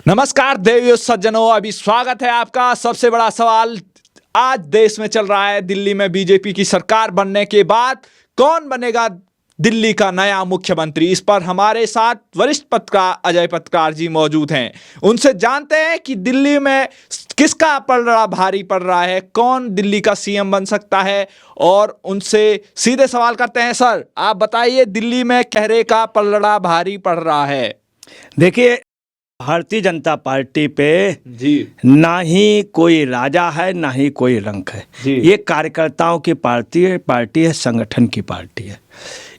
नमस्कार देवियों सज्जनों, अभी स्वागत है आपका। सबसे बड़ा सवाल आज देश में चल रहा है। दिल्ली में बीजेपी की सरकार बनने के बाद कौन बनेगा दिल्ली का नया मुख्यमंत्री? इस पर हमारे साथ वरिष्ठ पत्रकार अजय पत्रकार जी मौजूद हैं। उनसे जानते हैं कि दिल्ली में किसका पलड़ा भारी पड़ रहा है, कौन दिल्ली का सीएम बन सकता है। और उनसे सीधे सवाल करते हैं। सर, आप बताइए, दिल्ली में कहरे का पलड़ा भारी पड़ रहा है। देखिए, भारतीय जनता पार्टी पे जी ना ही कोई राजा है ना ही कोई रंक है। ये कार्यकर्ताओं की पार्टी है, संगठन की पार्टी है।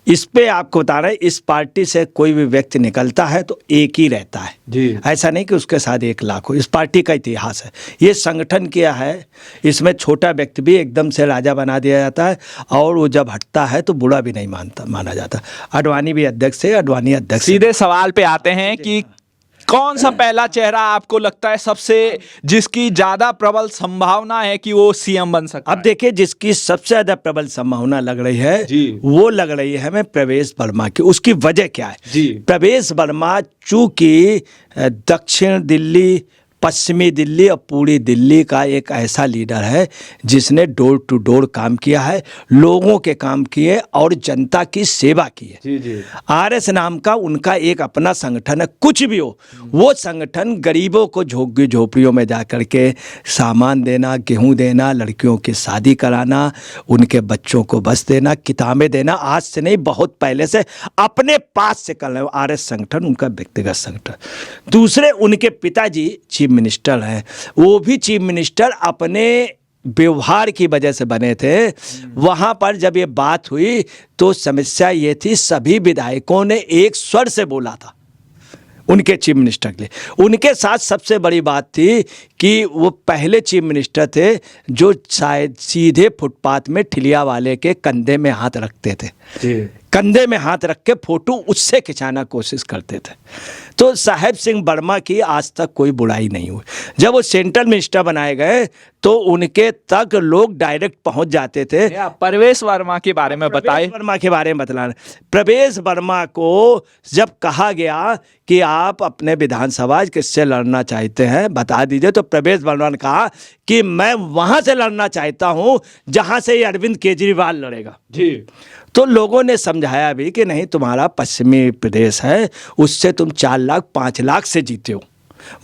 इस पे आपको बता रहे हैं, इस पार्टी से कोई भी व्यक्ति निकलता है तो एक ही रहता है जी। ऐसा नहीं कि उसके साथ 1 लाख हो। इस पार्टी का इतिहास है, ये संगठन किया है। इसमें छोटा व्यक्ति भी एकदम से राजा बना दिया जाता है और वो जब हटता है तो बुरा भी नहीं माना जाता। अडवाणी भी अध्यक्ष है, अडवाणी अध्यक्ष। सीधे सवाल पे आते हैं कि कौन सा पहला चेहरा आपको लगता है सबसे जिसकी ज्यादा प्रबल संभावना है कि वो सीएम बन सकता है? अब देखिए, जिसकी सबसे ज्यादा प्रबल संभावना लग रही है वो लग रही है हमें प्रवेश वर्मा की। उसकी वजह क्या है? प्रवेश वर्मा चूंकि दक्षिण दिल्ली, पश्चिमी दिल्ली और पूरी दिल्ली का एक ऐसा लीडर है जिसने डोर टू डोर काम किया है, लोगों के काम किए और जनता की सेवा की है। आरएस नाम का उनका एक अपना संगठन है। कुछ भी हो, वो संगठन गरीबों को झोंकी झोपड़ियों में जा कर के सामान देना, गेहूं देना, लड़कियों की शादी कराना, उनके बच्चों को बस देना, किताबें देना, आज से नहीं बहुत पहले से अपने पास से कर रहे हो। आरएस संगठन उनका व्यक्तिगत संगठन। दूसरे, उनके पिताजी चीफ मिनिस्टर हैं। वो भी चीफ मिनिस्टर अपने व्यवहार की वजह से बने थे। वहां पर जब ये बात हुई तो समस्या ये थी, सभी विधायकों ने एक स्वर से बोला था उनके चीफ मिनिस्टर के लिए। उनके साथ सबसे बड़ी बात थी कि वो पहले चीफ मिनिस्टर थे जो शायद सीधे फुटपाथ में ठिलिया वाले के कंधे में हाथ रखते थे। कंधे में हाथ रख के फोटो उससे खिंचाना कोशिश करते थे। तो साहेब सिंह वर्मा की आज तक कोई बुराई नहीं हुई। जब वो सेंट्रल मिनिस्टर बनाए गए तो उनके तक लोग डायरेक्ट पहुंच जाते थे। प्रवेश वर्मा के बारे में बताइए। वर्मा के बारे में बतलाना। प्रवेश वर्मा को जब कहा गया कि आप अपने विधानसभा किससे लड़ना चाहते हैं बता दीजिए, तो प्रवेश वर्मा ने कहा कि मैं वहां से लड़ना चाहता हूं जहां से अरविंद केजरीवाल लड़ेगा। तो लोगों ने समझाया भी कि नहीं, तुम्हारा पश्चिमी प्रदेश है, उससे तुम 4 लाख 5 लाख से जीते हो।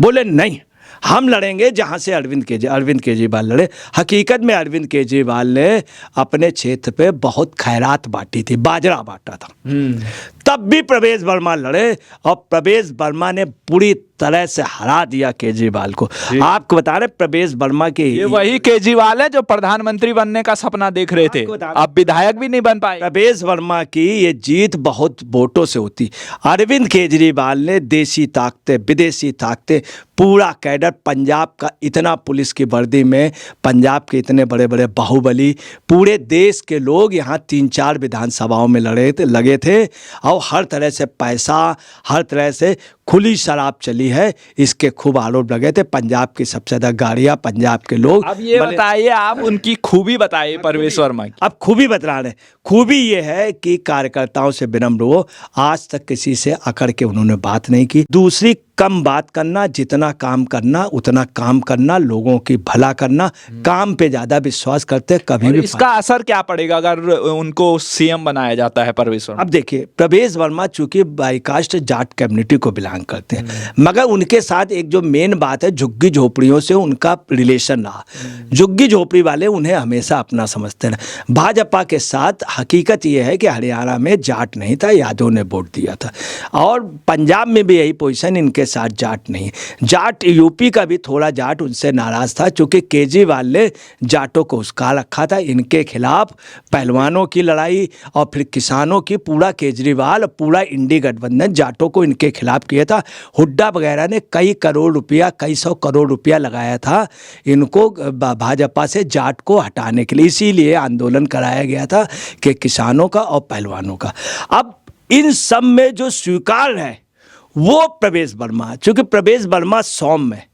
बोले नहीं, हम लड़ेंगे जहां से अरविंद केजरीवाल लड़े। हकीकत में अरविंद केजरीवाल ने अपने क्षेत्र पे बहुत खैरात बांटी थी, बाजरा बांटा था। तब भी प्रवेश वर्मा लड़े और प्रवेश वर्मा ने पूरी तरह से हरा दिया केजरीवाल को। आपको बता रहे, प्रवेश वर्मा के ये वही केजरीवाल है जो प्रधानमंत्री बनने का सपना देख रहे थे, अब विधायक भी नहीं बन पाए। प्रवेश वर्मा की ये जीत बहुत वोटों से होती। अरविंद केजरीवाल ने देसी ताकतें, विदेशी ताकतें, पूरा कैडर, पंजाब का इतना पुलिस की वर्दी में, पंजाब के इतने बड़े बड़े बाहुबली, पूरे देश के लोग यहाँ 3-4 विधानसभाओं में लगे थे और हर तरह से पैसा, हर तरह से खुली शराब चली है, इसके खूब आरोप लगे थे। पंजाब की सबसे ज़्यादा गाड़ियाँ पंजाब के लोग। अब ये बताइए, आप उनकी खूबी बताइए प्रवेश वर्मा की। अब खूबी बता रहे हैं। खूबी ये है कि कार्यकर्ताओं से विनम्र हो, आज तक किसी से अकड़ के उन्होंने बात नहीं की। दूसरी, कम बात करना, जितना काम करना उतना काम करना, लोगों की भला करना, काम पे ज्यादा विश्वास करते कभी भी। इसका असर क्या पड़ेगा अगर उनको सीएम बनाया जाता है प्रवेश वर्मा? अब देखिए, प्रवेश वर्मा चूंकि बाईकास्ट जाट कम्युनिटी को बिलोंग करते हैं, मगर उनके साथ एक जो मेन बात है, झुग्गी झोपड़ियों से उनका रिलेशन रहा। झुग्गी झोपड़ी वाले उन्हें हमेशा अपना समझते हैं। भाजपा के साथ हकीकत यह है कि हरियाणा में जाट नहीं था, यादव ने वोट दिया था, और पंजाब में भी यही पोजीशन, इनके साथ जाट नहीं है। जाट, यूपी का भी थोड़ा जाट उनसे नाराज था क्योंकि केजरीवाल ने जाटों को उसका रखा था। इनके खिलाफ पहलवानों की लड़ाई और फिर किसानों की, पूरा केजरीवाल, पूरा इंडी गठबंधन जाटों को इनके खिलाफ किया था। हुड्डा वगैरह ने कई करोड़ रुपया, कई 100 करोड़ रुपया लगाया था इनको भाजपा से जाट को हटाने के लिए। इसीलिए आंदोलन कराया गया था कि किसानों का और पहलवानों का। अब इन सब में जो स्वीकार है वो प्रवेश वर्मा, क्योंकि प्रवेश वर्मा सौम्य है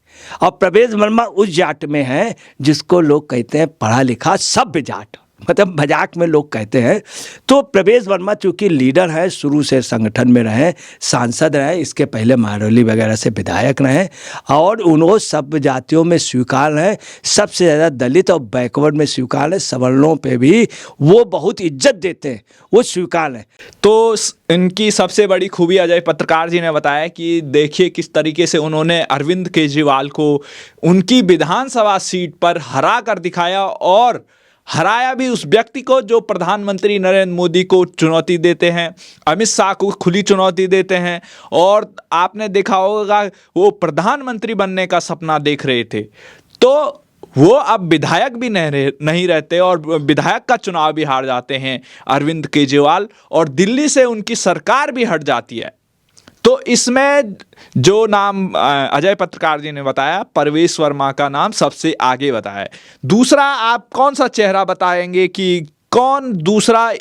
और प्रवेश वर्मा उस जाट में है जिसको लोग कहते हैं पढ़ा लिखा सभ्य जाट। मतलब मजाक में लोग कहते हैं। तो प्रवेश वर्मा चूंकि लीडर है, शुरू से संगठन में रहे, सांसद रहे, इसके पहले महरौली वगैरह से विधायक रहे और उन्होंने सब जातियों में स्वीकार है, सबसे ज़्यादा दलित और बैकवर्ड में स्वीकार है, सवर्णों पे भी वो बहुत इज्जत देते हैं, वो स्वीकार है। तो इनकी सबसे बड़ी खूबी अजय पत्रकार जी ने बताया कि देखिए किस तरीके से उन्होंने अरविंद केजरीवाल को उनकी विधानसभा सीट पर हरा कर दिखाया और हराया भी उस व्यक्ति को जो प्रधानमंत्री नरेंद्र मोदी को चुनौती देते हैं, अमित शाह को खुली चुनौती देते हैं और आपने देखा होगा वो प्रधानमंत्री बनने का सपना देख रहे थे। तो वो अब विधायक भी नहीं रहते और विधायक का चुनाव भी हार जाते हैं अरविंद केजरीवाल और दिल्ली से उनकी सरकार भी हट जाती है। तो इसमें जो नाम अजय पत्रकार जी ने बताया, प्रवेश वर्मा का नाम सबसे आगे बताया। दूसरा आप कौन सा चेहरा बताएंगे कि कौन दूसरा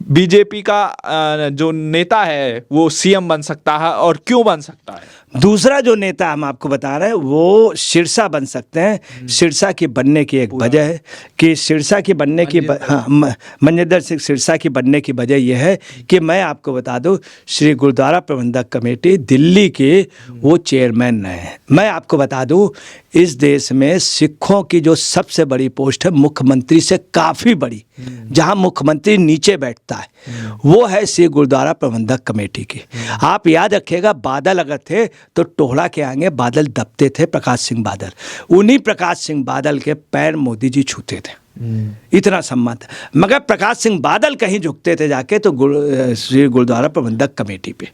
बीजेपी का जो नेता है वो सीएम बन सकता है और क्यों बन सकता है? दूसरा जो नेता हम आपको बता रहे हैं वो सिरसा बन सकते हैं। सिरसा की बनने की एक वजह है कि सिरसा की बनने की मनजिंदर सिंह सिरसा की बनने की वजह यह है कि मैं आपको बता दूं, श्री गुरुद्वारा प्रबंधक कमेटी दिल्ली के वो चेयरमैन रहे हैं। मैं आपको बता दूं, इस देश में सिखों की जो सबसे बड़ी पोस्ट है मुख्यमंत्री से काफ़ी बड़ी, जहां मुख्यमंत्री नीचे बैठता है, वो है श्री गुरुद्वारा प्रबंधक कमेटी की। आप याद रखिएगा, बादल अगर थे तो टोहरा के आगे बादल दबते थे, प्रकाश सिंह बादल। उन्हीं प्रकाश सिंह बादल के पैर मोदी जी छूते थे, इतना सम्मान था। मगर प्रकाश सिंह बादल कहीं झुकते थे जाके तो श्री गुरुद्वारा प्रबंधक कमेटी पे।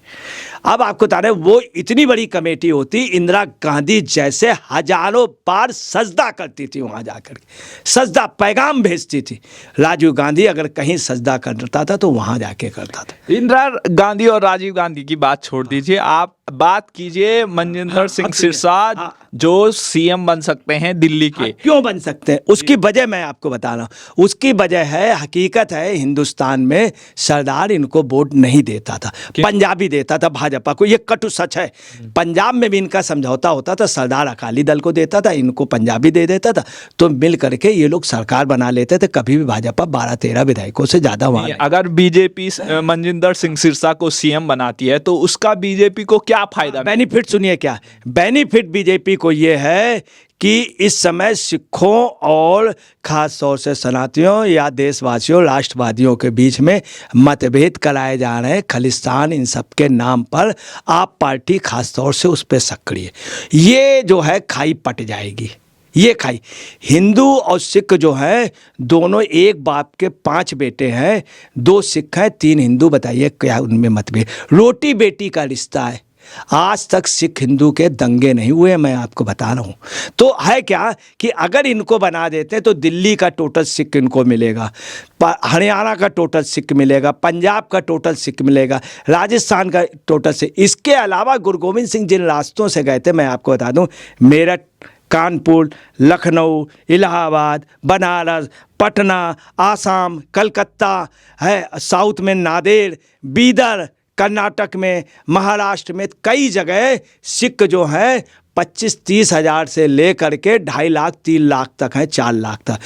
अब आपको बता रहे वो इतनी बड़ी कमेटी होती, इंदिरा गांधी जैसे हजारों बार सजदा करती थी वहां जाकर के, सजदा पैगाम भेजती थी। राजीव गांधी अगर कहीं सजदा करता था तो वहां जाके करता था। इंदिरा गांधी और राजीव गांधी की बात छोड़ दीजिए, आप बात कीजिए मनजिंदर सिंह सिरसा जो सीएम बन सकते हैं दिल्ली के। क्यों बन सकते हैं उसकी वजह मैं आपको बता रहा हूँ। उसकी वजह है, हकीकत है, हिंदुस्तान में सरदार इनको वोट नहीं देता था, पंजाबी देता था भाजपा को। ये कटु सच है। पंजाब में भी इनका समझौता होता था, सरदार अकाली दल को देता था, इनको पंजाबी दे देता था, तो मिल करके ये लोग सरकार बना लेते थे। कभी भी भाजपा 12-13 विधायकों से ज्यादा वहां। अगर बीजेपी मनजिंदर सिंह सिरसा को सीएम बनाती है तो उसका बीजेपी को क्या फायदा? बेनिफिट सुनिए, क्या बेनिफिट बीजेपी को ये है कि इस समय सिखों और खास तौर से सनातनियों या देशवासियों राष्ट्रवादियों के बीच में मतभेद कराए जा रहे हैं, खालिस्तान इन सब के नाम पर। आप पार्टी खास तौर से उस पर सक्रिय, ये जो है खाई पट जाएगी। ये खाई, हिंदू और सिख जो है दोनों एक बाप के 5 बेटे हैं, 2 सिख हैं 3 हिंदू। बताइए क्या उनमें मतभेद? रोटी बेटी का रिश्ता है। आज तक सिख हिंदू के दंगे नहीं हुए, मैं आपको बता रहा हूँ। तो है क्या कि अगर इनको बना देते तो दिल्ली का टोटल सिख इनको मिलेगा, हरियाणा का टोटल सिख मिलेगा, पंजाब का टोटल सिख मिलेगा, राजस्थान का टोटल सिख। इसके अलावा गुरु गोविंद सिंह जिन रास्तों से गए थे, मैं आपको बता दूँ, मेरठ, कानपुर, लखनऊ, इलाहाबाद, बनारस, पटना, आसाम, कलकत्ता है, साउथ में नांदेड़, बीदर, कर्नाटक में, महाराष्ट्र में कई जगह सिख जो हैं 25-30 हज़ार से लेकर के 2.5 लाख 3 लाख तक हैं, 4 लाख तक।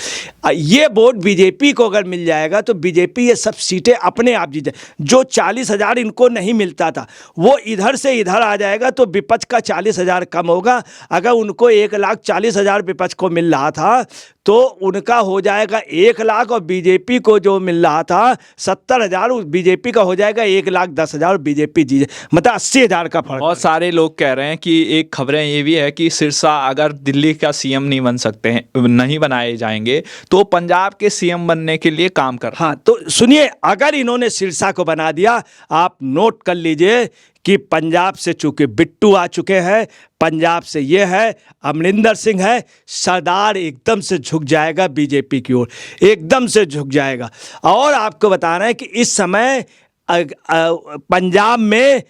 ये वोट बीजेपी को अगर मिल जाएगा तो बीजेपी ये सब सीटें अपने आप जीत जाए। जो 40 हज़ार इनको नहीं मिलता था वो इधर से इधर आ जाएगा तो विपक्ष का 40 हज़ार कम होगा। अगर उनको 1,40,000 विपक्ष को मिल रहा था तो उनका हो जाएगा 1 लाख और बीजेपी को जो मिल रहा था 70,000 बीजेपी का हो जाएगा 1,10,000 बीजेपी जीत, मतलब 80,000 का फर्क। बहुत सारे लोग कह रहे हैं कि एक खबरें ये भी है कि सिरसा अगर दिल्ली का सीएम नहीं बन सकते हैं, नहीं बनाए जाएंगे तो पंजाब के सीएम बनने के लिए काम कर। हाँ तो सुनिए, अगर इन्होंने सिरसा को बना दिया, आप नोट कर लीजिए कि पंजाब से चूंकि बिट्टू आ चुके हैं, पंजाब से ये है अमरिंदर सिंह है, सरदार एकदम से झुक जाएगा बीजेपी की ओर, एकदम से झुक जाएगा। और आपको बता रहे हैं कि इस समय पंजाब में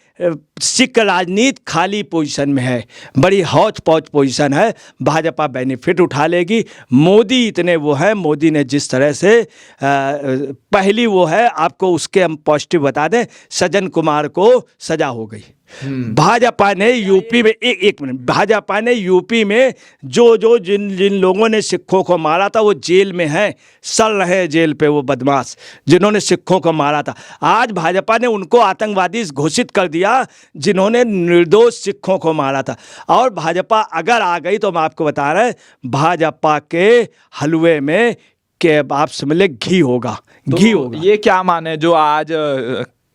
सिख राजनीति खाली पोजीशन में है, बड़ी हौच पौच पोजीशन है। भाजपा बेनिफिट उठा लेगी। मोदी इतने वो है, मोदी ने जिस तरह से पहली वो है, आपको उसके हम पॉजिटिव बता दें, सज्जन कुमार को सजा हो गई। भाजपा ने यूपी में एक मिनट, भाजपा ने यूपी में जो जिन लोगों ने सिखों को मारा था वो जेल में हैं, सड़ रहे हैं जेल पे वो बदमाश जिन्होंने सिखों को मारा था। आज भाजपा ने उनको आतंकवादी घोषित कर दिया जिन्होंने निर्दोष सिखों को मारा था। और भाजपा अगर आ गई तो हम आपको बता रहे हैं, भाजपा के हलवे में के आप समझ ले घी होगा, घी होगा। ये क्या माने जो आज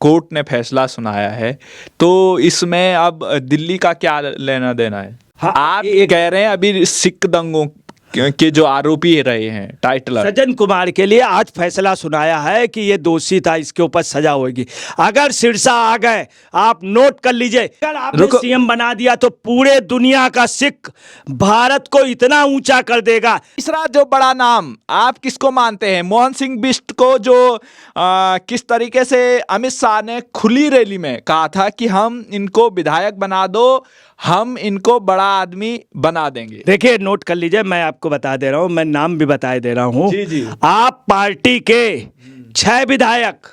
कोर्ट ने फैसला सुनाया है, तो इसमें अब दिल्ली का क्या लेना देना है? हाँ, आप ये कह रहे हैं अभी सिख दंगों के जो आरोपी रहे हैं टाइटलर सज्जन कुमार के लिए आज फैसला सुनाया है कि ये दोषी था, इसके ऊपर सजा होगी। अगर सिरसा आ गए, आप नोट कर लीजिए, अगर आपने सीएम बना दिया तो पूरे दुनिया का सिख भारत को इतना ऊंचा कर देगा। तीसरा जो बड़ा नाम आप किसको मानते हैं? मोहन सिंह बिष्ट को, जो किस तरीके से अमित शाह ने खुली रैली में कहा था कि हम इनको विधायक बना दो, हम इनको बड़ा आदमी बना देंगे। देखिए नोट कर लीजिए, मैं आपको बता दे रहा हूं, मैं नाम भी बता दे रहा हूं। जी जी। आप पार्टी के 6 विधायक,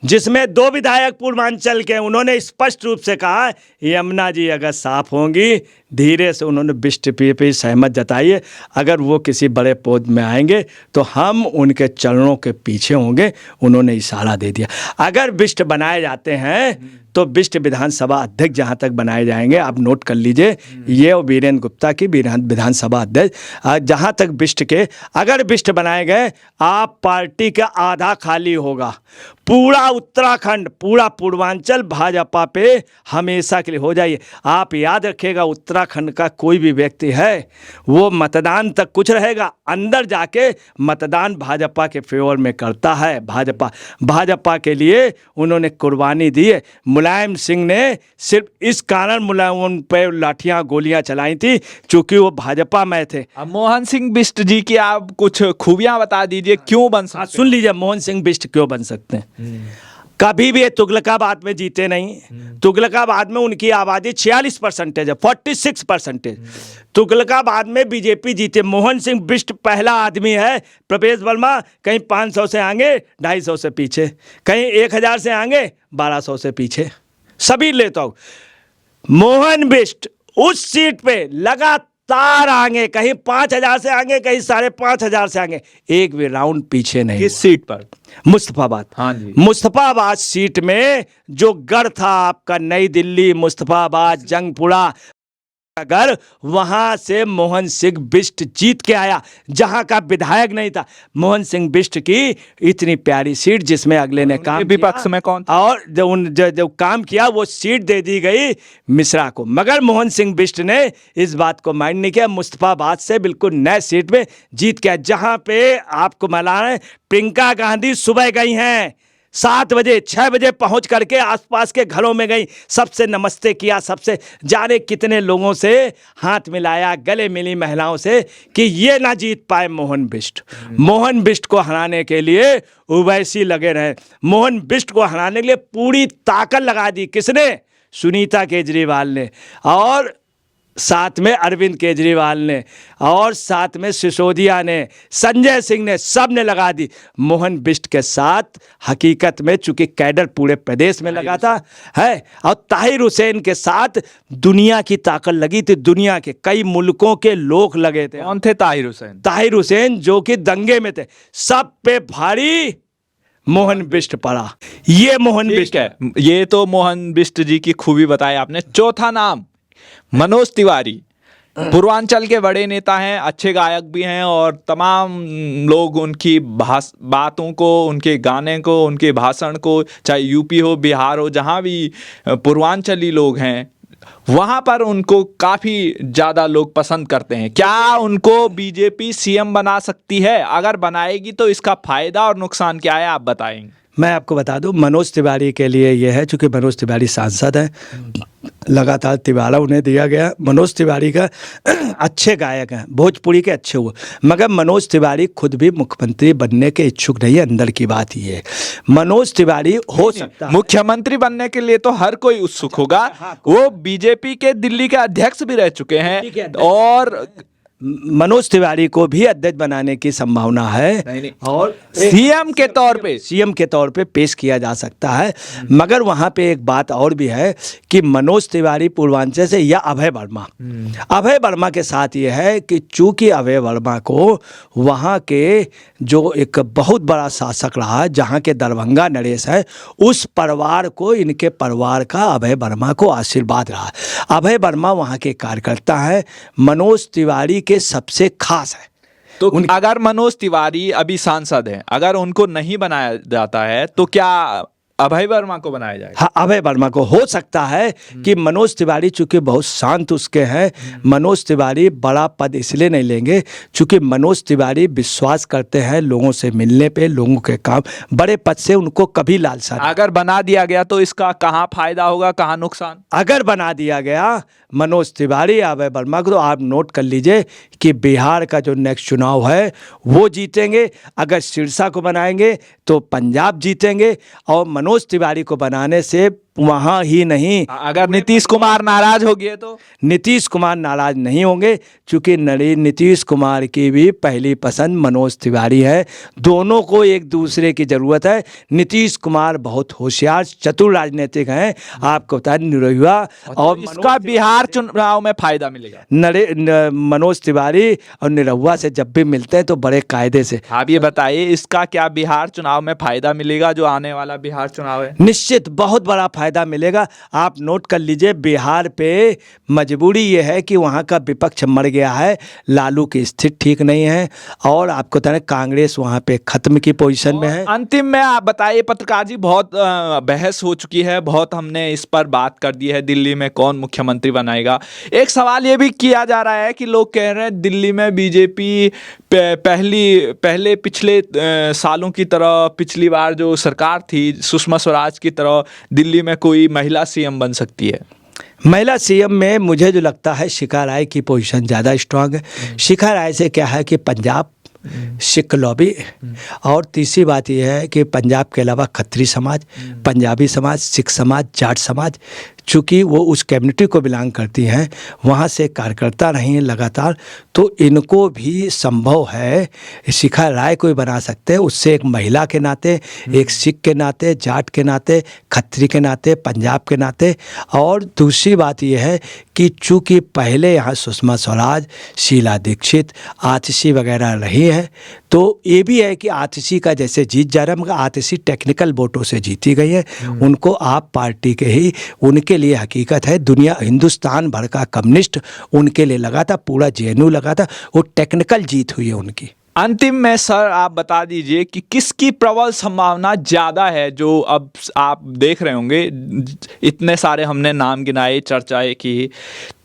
जिसमें 2 विधायक पूर्वांचल के, उन्होंने स्पष्ट रूप से कहा यमुना जी अगर साफ होंगी, धीरे से उन्होंने बिष्ट पे सहमत जताई, अगर वो किसी बड़े पद में आएंगे तो हम उनके चरणों के पीछे होंगे, उन्होंने इशारा दे दिया। अगर बिष्ट बनाए जाते हैं तो बिष्ट विधानसभा अध्यक्ष जहां तक बनाए जाएंगे, आप नोट कर लीजिए, ये और वीरेंद्र गुप्ता की विधानसभा अध्यक्ष, जहां तक बिष्ट के अगर बिष्ट बनाए गए, आप पार्टी का आधा खाली होगा। पूरा उत्तराखंड, पूरा पूर्वांचल भाजपा पे हमेशा के लिए हो जाइए। आप याद रखिएगा, उत्तराखंड का कोई भी व्यक्ति है वो मतदान तक कुछ रहेगा, अंदर जाके मतदान भाजपा के फेवर में करता है। भाजपा के लिए उन्होंने कुर्बानी दी है। मुलायम सिंह ने सिर्फ इस कारण मुलायम उन पर लाठियां गोलियां चलाई थी चूंकि वो भाजपा में थे। अब मोहन सिंह बिष्ट जी की आप कुछ खूबियां बता दीजिए, क्यों बन सकते? सुन लीजिए, मोहन सिंह बिष्ट क्यों बन सकते हैं। कभी भी ये तुगलकाबाद में जीते नहीं। तुगलकाबाद में उनकी आबादी 46% है, 46%। तुगलकाबाद में बीजेपी जीते। मोहन सिंह बिष्ट पहला आदमी है। प्रवेश वर्मा कहीं 500 से आगे, 250 से पीछे, कहीं 1000 से आगे, 1200 से पीछे, सभी लेता हूं। मोहन बिष्ट उस सीट पे लगातार आगे, कहीं 5000 से आगे, कहीं 5500 से आगे, एक भी राउंड पीछे नहीं। किस सीट पर? मुस्तफाबाद। हाँ जी। मुस्तफाबाद सीट में जो गढ़ था आपका, नई दिल्ली, मुस्तफाबाद, जंगपुरा गढ़, वहां से मोहन सिंह बिष्ट जीत के आया, जहां का विधायक नहीं था। मोहन सिंह बिष्ट की इतनी प्यारी सीट, जिसमें अगले ने काम विपक्ष में कौन था? और जो काम किया वो सीट दे दी गई मिश्रा को, मगर मोहन सिंह बिष्ट ने इस बात को माइंड नहीं किया। मुस्तफाबाद से बिल्कुल नए सीट में जीत गया, जहां पे आपको मालूम है प्रियंका गांधी सुबह गई हैं 7 बजे, 6 बजे पहुंच करके आसपास के घरों में गई, सबसे नमस्ते किया, सबसे जाने कितने लोगों से हाथ मिलाया, गले मिली महिलाओं से, कि ये ना जीत पाए मोहन बिष्ट। मोहन बिष्ट को हराने के लिए ओवैसी लगे रहे। मोहन बिष्ट को हराने के लिए पूरी ताकत लगा दी। किसने? सुनीता केजरीवाल ने, और साथ में अरविंद केजरीवाल ने, और साथ में सिसोदिया ने, संजय सिंह ने, सब ने लगा दी। मोहन बिष्ट के साथ हकीकत में चूंकि कैडर पूरे प्रदेश में लगा था है, और ताहिर हुसैन के साथ दुनिया की ताकत लगी थी, दुनिया के कई मुल्कों के लोग लगे थे। कौन थे ताहिर हुसैन? ताहिर हुसैन जो कि दंगे में थे, सब पे भारी मोहन बिष्ट पड़ा। ये मोहन बिष्ट है। ये तो मोहन बिष्ट जी की खूबी बताई आपने। चौथा नाम मनोज तिवारी, पूर्वांचल के बड़े नेता हैं, अच्छे गायक भी हैं, और तमाम लोग उनकी बातों को, उनके गाने को, उनके भाषण को, चाहे यूपी हो, बिहार हो, जहाँ भी पूर्वांचली लोग हैं वहाँ पर उनको काफ़ी ज़्यादा लोग पसंद करते हैं। क्या उनको बीजेपी सीएम बना सकती है? अगर बनाएगी तो इसका फायदा और नुकसान क्या है, आप बताएंगे? मैं आपको बता दूं, मनोज तिवारी के लिए ये है, चूंकि मनोज तिवारी सांसद हैं, लगातार तिवारा उन्हें दिया गया। मनोज तिवारी का अच्छे गायक हैं, भोजपुरी के अच्छे हुए, मगर मनोज तिवारी खुद भी मुख्यमंत्री बनने के इच्छुक नहीं है। अंदर की बात ये है, मनोज तिवारी हो सकता है मुख्यमंत्री बनने के लिए तो हर कोई उत्सुक होगा। वो बीजेपी के दिल्ली के अध्यक्ष भी रह चुके हैं और मनोज तिवारी को भी अध्यक्ष बनाने की संभावना है। नहीं। और सीएम के तौर पे पेश किया जा सकता है। मगर वहाँ पे एक बात और भी है कि मनोज तिवारी पूर्वांचल से या अभय वर्मा के साथ ये है कि चूंकि अभय वर्मा को वहाँ के जो एक बहुत बड़ा शासक रहा, जहाँ के दरभंगा नरेश है, उस परिवार को, इनके परिवार का अभय वर्मा को आशीर्वाद रहा। अभय वर्मा वहाँ के कार्यकर्ता हैं, मनोज तिवारी के सबसे खास है। तो अगर मनोज तिवारी अभी सांसद हैं, अगर उनको नहीं बनाया जाता है तो क्या अभय वर्मा को बनाया जाएगा? हाँ, अभय वर्मा को हो सकता है कि मनोज तिवारी चूंकि बहुत शांत उसके हैं, मनोज तिवारी बड़ा पद इसलिए नहीं लेंगे चूंकि मनोज तिवारी विश्वास करते हैं लोगों से मिलने पे, लोगों के काम, बड़े पद से उनको कभी लालसा नहीं। अगर बना दिया गया तो इसका कहाँ फायदा होगा, कहाँ नुकसान? अगर बना दिया गया मनोज तिवारी अभय वर्मा को, तो आप नोट कर लीजिए कि बिहार का जो नेक्स्ट चुनाव है वो जीतेंगे। अगर सिरसा को बनाएंगे तो पंजाब जीतेंगे, और मनोज तिवारी को बनाने से वहाँ ही नहीं, अगर नीतीश कुमार नाराज हो गए तो? नीतीश कुमार नाराज नहीं होंगे, क्योंकि नीतीश कुमार की भी पहली पसंद मनोज तिवारी है। दोनों को एक दूसरे की ज़रूरत है। नीतीश कुमार बहुत होशियार चतुर राजनीतिक हैं, आपको बता निरहुआ, और इसका बिहार चुनाव में फायदा मिलेगा। मनोज तिवारी और निरहुआ से जब भी मिलते हैं तो बड़े कायदे से। आप ये बताइए, इसका क्या बिहार चुनाव में फायदा मिलेगा, जो आने वाला बिहार चुनाव है? निश्चित बहुत बड़ा फायदा मिलेगा। आप नोट कर लीजिए, बिहार पे मजबूरी ये है कि वहाँ का विपक्ष मर गया है, लालू की स्थिति ठीक नहीं है, और आपको बता कांग्रेस वहाँ पे खत्म की पोजीशन में है। अंतिम में आप बताइए पत्रकार जी, बहुत बहस हो चुकी है, बहुत हमने इस पर बात कर दी है, दिल्ली में कौन मुख्यमंत्री बनाएगा। एक सवाल ये भी किया जा रहा है कि लोग कह रहे हैं दिल्ली में बीजेपी पहले पिछले सालों की तरह, पिछली बार जो सरकार थी सुषमा स्वराज की तरह, दिल्ली में कोई महिला सीएम बन सकती है। महिला सीएम में मुझे जो लगता है शिखा राय की पोजीशन ज़्यादा स्ट्रांग है। शिखा राय से क्या है कि पंजाब सिख लॉबी, और तीसरी बात यह है कि पंजाब के अलावा खत्री समाज, पंजाबी समाज, सिख समाज, जाट समाज, चूँकि वो उस कम्युनिटी को बिलोंग करती हैं, वहाँ से कार्यकर्ता रही हैं लगातार, तो इनको भी संभव है शिखा राय को ही बना सकते हैं। उससे एक महिला के नाते, एक सिख के नाते, जाट के नाते, खत्री के नाते, पंजाब के नाते। और दूसरी बात यह है कि चूँकि पहले यहाँ सुषमा स्वराज, शीला दीक्षित, आतिशी वगैरह रही है, तो ये भी है कि आतिशी का जैसे जीत जा रहा है, मगर आतिशी टेक्निकल वोटों से जीती गई है। उनको आप पार्टी के ही, उनके लिए हकीकत है, दुनिया हिंदुस्तान भर का कम्युनिस्ट उनके लिए लगा था, पूरा जेएनयू लगा था, वो टेक्निकल जीत हुई है उनकी। अंतिम में सर आप बता दीजिए कि किसकी प्रबल संभावना ज़्यादा है, जो अब आप देख रहे होंगे, इतने सारे हमने नाम गिनाए, चर्चाएं की,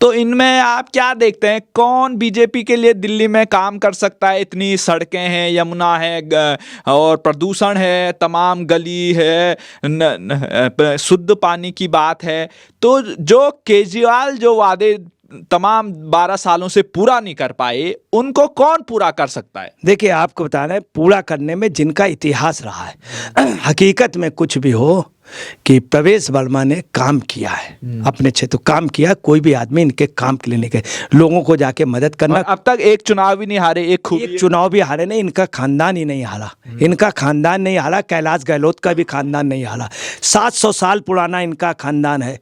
तो इनमें आप क्या देखते हैं, कौन बीजेपी के लिए दिल्ली में काम कर सकता है? इतनी सड़कें हैं, यमुना है, और प्रदूषण है, तमाम गली है, शुद्ध पानी की बात है, तो जो केजरीवाल जो वादे तमाम 12 सालों से पूरा नहीं कर पाए, उनको कौन पूरा कर सकता है? देखिए, आपको बताना है, पूरा करने में जिनका इतिहास रहा है, हकीकत में कुछ भी हो कि प्रवेश वर्मा ने काम किया है, अपने क्षेत्र काम किया। कोई भी आदमी इनके काम के लिए नहीं गए, लोगों को जाके मदद करना। अब तक एक चुनाव भी नहीं हारे, एक चुनाव भी हारे नहीं, इनका खानदान ही नहीं हारा, इनका खानदान नहीं हारा, कैलाश गहलोत का भी खानदान नहीं हारा। 700 साल पुराना इनका खानदान है,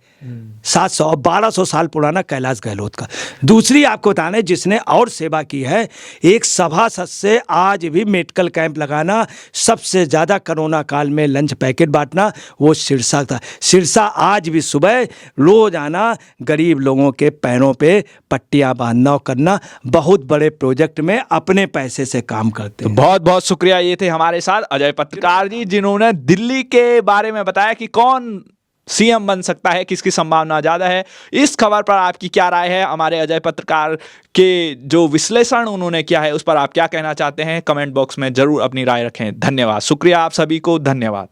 700 और 1200 साल पुराना कैलाश गहलोत का। दूसरी आपको बताना है, जिसने और सेवा की है, एक सभासद से आज भी मेडिकल कैंप लगाना, सबसे ज़्यादा कोरोना काल में लंच पैकेट बांटना, वो सिरसा था। सिरसा आज भी सुबह रोजाना गरीब लोगों के पैरों पे पट्टियां बांधना करना, बहुत बड़े प्रोजेक्ट में अपने पैसे से काम करते हैं। तो बहुत बहुत शुक्रिया। ये थे हमारे साथ अजय पत्रकार जी, जिन्होंने दिल्ली के बारे में बताया कि कौन सीएम बन सकता है, किसकी संभावना ज़्यादा है। इस खबर पर आपकी क्या राय है? हमारे अजय पत्रकार के जो विश्लेषण उन्होंने किया है उस पर आप क्या कहना चाहते हैं? कमेंट बॉक्स में जरूर अपनी राय रखें। धन्यवाद, शुक्रिया आप सभी को, धन्यवाद।